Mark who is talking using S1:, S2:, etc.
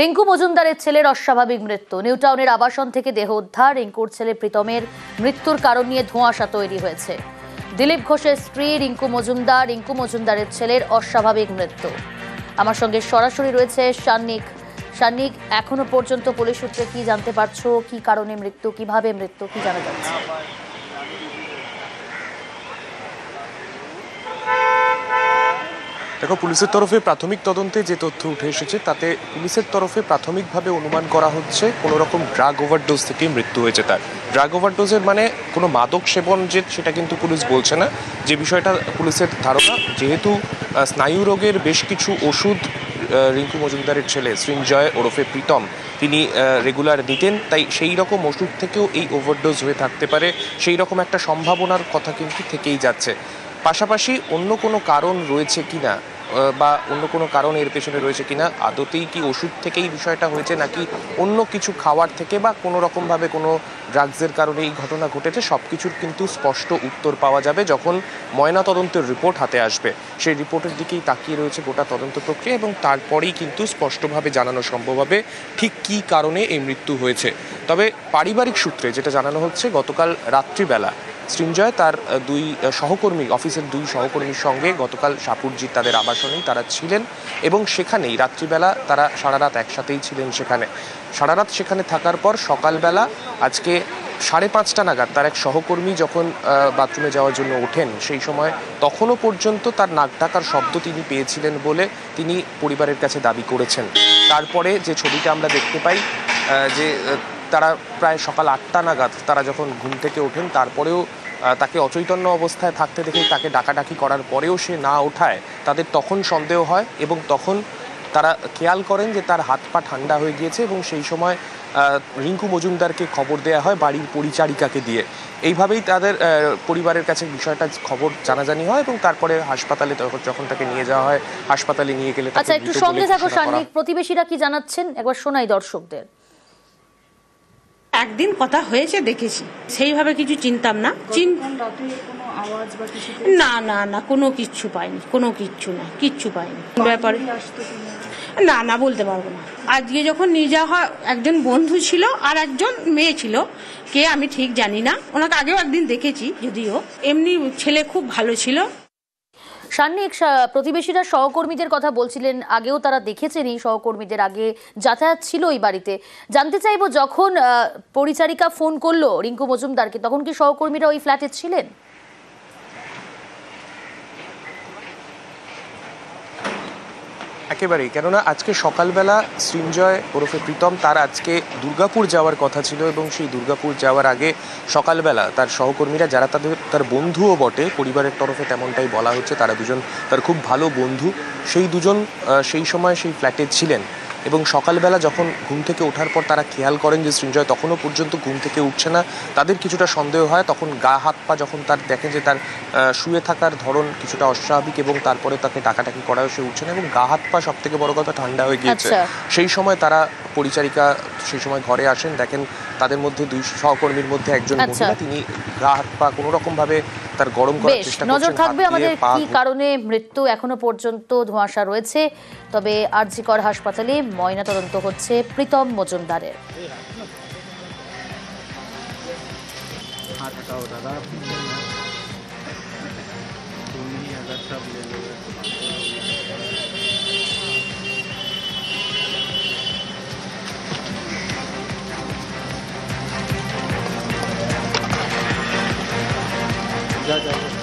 S1: রিঙ্কু মজুমদারের ছেলের অস্বাভাবিক মৃত্যু। নিউটাউনের আবাসন থেকে দেহ উদ্ধার। রিঙ্কুর ছেলে প্রীতমের মৃত্যুর কারণ নিয়ে ধোঁয়াশা তৈরি হয়েছে। দিলীপ ঘোষের স্ত্রী রিঙ্কু মজুমদারের ছেলের অস্বাভাবিক মৃত্যু। আমার সঙ্গে সরাসরি রয়েছে সান্নিক। এখনো পর্যন্ত পুলিশ সূত্রে কি জানতে পারছো? কি কারণে মৃত্যু, কিভাবে মৃত্যু, কি জানা যাচ্ছে?
S2: দেখো, পুলিশের তরফে প্রাথমিক তদন্তে যে তথ্য উঠে এসেছে তাতে পুলিশের তরফে প্রাথমিকভাবে অনুমান করা হচ্ছে কোনো রকম ড্রাগ ওভারডোজ থেকে মৃত্যু হয়েছে তার। ড্রাগ ওভারডোজের মানে কোনো মাদক সেবন যে সেটা কিন্তু পুলিশ বলছে না। যে বিষয়টা পুলিশের ধারণা, যেহেতু স্নায়ু রোগের বেশ কিছু ওষুধ রিঙ্কু মজুমদারের ছেলে সৃঞ্জয় ওরফে প্রীতম তিনি রেগুলার নিতেন, তাই সেই রকম ওষুধ থেকেও এই ওভারডোজ হয়ে থাকতে পারে, সেই রকম একটা সম্ভাবনার কথা কিন্তু থেকেই যাচ্ছে। পাশাপাশি অন্য কোনো কারণ রয়েছে কিনা বা অন্য কোনো কারণ এর পেছনে রয়েছে কিনা, আদতেই কি ওষুধ থেকেই বিষয়টা হয়েছে নাকি অন্য কিছু খাওয়ার থেকে বা কোনো রকমভাবে কোনো ড্রাগসের কারণে এই ঘটনা ঘটেছে, সব কিছুর কিন্তু স্পষ্ট উত্তর পাওয়া যাবে যখন ময়নাতদন্তের রিপোর্ট হাতে আসবে। সেই রিপোর্টের দিকেই তাকিয়ে রয়েছে গোটা তদন্ত প্রক্রিয়া এবং তারপরেই কিন্তু স্পষ্টভাবে জানানো সম্ভব হবে ঠিক কী কারণে এই মৃত্যু হয়েছে। তবে পারিবারিক সূত্রে যেটা জানানো হচ্ছে, গতকাল রাত্রিবেলা সৃঞ্জয় তার অফিসের দুই সহকর্মীর সঙ্গে গতকাল সাপুরজিৎ তাদের আবাসনেই তারা ছিলেন এবং সেখানেই রাত্রিবেলা তারা সারা রাত একসাথেই ছিলেন। সারা রাত সেখানে থাকার পর সকালবেলা আজকে 5:30 নাগাদ তার এক সহকর্মী যখন বাথরুমে যাওয়ার জন্য ওঠেন, সেই সময় তখনও পর্যন্ত তার নাক ডাকার শব্দ তিনি পেয়েছিলেন বলে তিনি পরিবারের কাছে দাবি করেছেন। তারপরে যে ছবিটা আমরা দেখতে পাই, যে তারা প্রায় সকাল 8টা নাগাদ তারা যখন ঘুম থেকে ওঠেন, তারপরেও তাকে অচৈতন্য অবস্থায় থাকতে দেখে তাকে ডাকাডাকি করার পরেও সে না ওঠায় তাদের তখন সন্দেহ হয় এবং তখন তারা খেয়াল করেন যে তার হাত পা ঠান্ডা হয়ে গিয়েছে এবং সেই সময় রিঙ্কু মজুমদারকে খবর দেওয়া হয় বাড়ির পরিচারিকাকে দিয়ে। এইভাবেই তাদের পরিবারের কাছে বিষয়টা খবর জানাজানি হয় এবং তারপরে হাসপাতালে যখন তাকে নিয়ে যাওয়া হয়, হাসপাতালে নিয়ে গেলে
S1: আচ্ছা, একটু সঙ্গে থাকো সান্নিক। প্রতিবেশীরা কি জানাচ্ছেন একবার শোনাই দর্শকদের।
S3: একদিন কথা হয়েছে দেখেছি, সেইভাবে কিছু চিনতাম না। না না না, কোনো কিচ্ছু পাইনি, কোনো কিচ্ছু না, কিচ্ছু পাইনি ব্যাপারে। না না, বলতে পারবো না। আজকে যখন নিয়ে যাওয়া হয়, একজন বন্ধু ছিল আর একজন মেয়ে ছিল, কে আমি ঠিক জানি না। ওনাকে আগেও একদিন দেখেছি, যদিও এমনি ছেলে খুব ভালো ছিল।
S1: সান্নিক, প্রতিবেশীরা সহকর্মীদের কথা বলছিলেন, আগেও তারা দেখেছেন এই সহকর্মীদের, আগে যাতায়াত ছিল ওই বাড়িতে। জানতে চাইবো, যখন পরিচারিকা ফোন করলো রিঙ্কু মজুমদারকে, তখন কি সহকর্মীরা ওই ফ্ল্যাটে ছিলেন?
S2: একেবারেই, কেননা আজকে সকালবেলা সৃঞ্জয় ওরফে প্রীতম তার আজকে দুর্গাপুর যাওয়ার কথা ছিল এবং সেই দুর্গাপুর যাওয়ার আগে সকালবেলা তার সহকর্মীরা, যারা তার বন্ধুও বটে, পরিবারের তরফে তেমনটাই বলা হচ্ছে, তারা দুজন তার খুব ভালো বন্ধু, সেই দুজন সেই সময় সেই ফ্ল্যাটে ছিলেন এবং সকালবেলা যখন ঘুম থেকে ওঠার পর তারা খেয়াল করেন যে সৃঞ্জয় তখনও পর্যন্ত ঘুম থেকে উঠছে না, তাদের কিছুটা সন্দেহ হয়। তখন গা হাত পা যখন তার দেখেন যে তার শুয়ে থাকার ধরন কিছুটা অস্বাভাবিক এবং তারপরে তাকে ডাকাডাকি করাও সে উঠছে না এবং গা হাত পা সব থেকে বড় কথা ঠান্ডা হয়ে গিয়েছে। সেই সময় তারা পরিচারিকা সেই সময় ঘরে আসেন, দেখেন তাদের মধ্যে দুই সহকর্মীর মধ্যে একজন মহিলা, তিনি গা হাত পা কোনো রকম ভাবে তার গরম করার চেষ্টা করছেন।
S1: নজর থাকবে আমাদের কি কারণে মৃত্যু, এখনো পর্যন্ত ধোঁয়াশা রয়েছে। তবে আরজিকর হাসপাতালে ময়নাতদন্ত হচ্ছে প্রীতম মজুমদারের।
S4: जा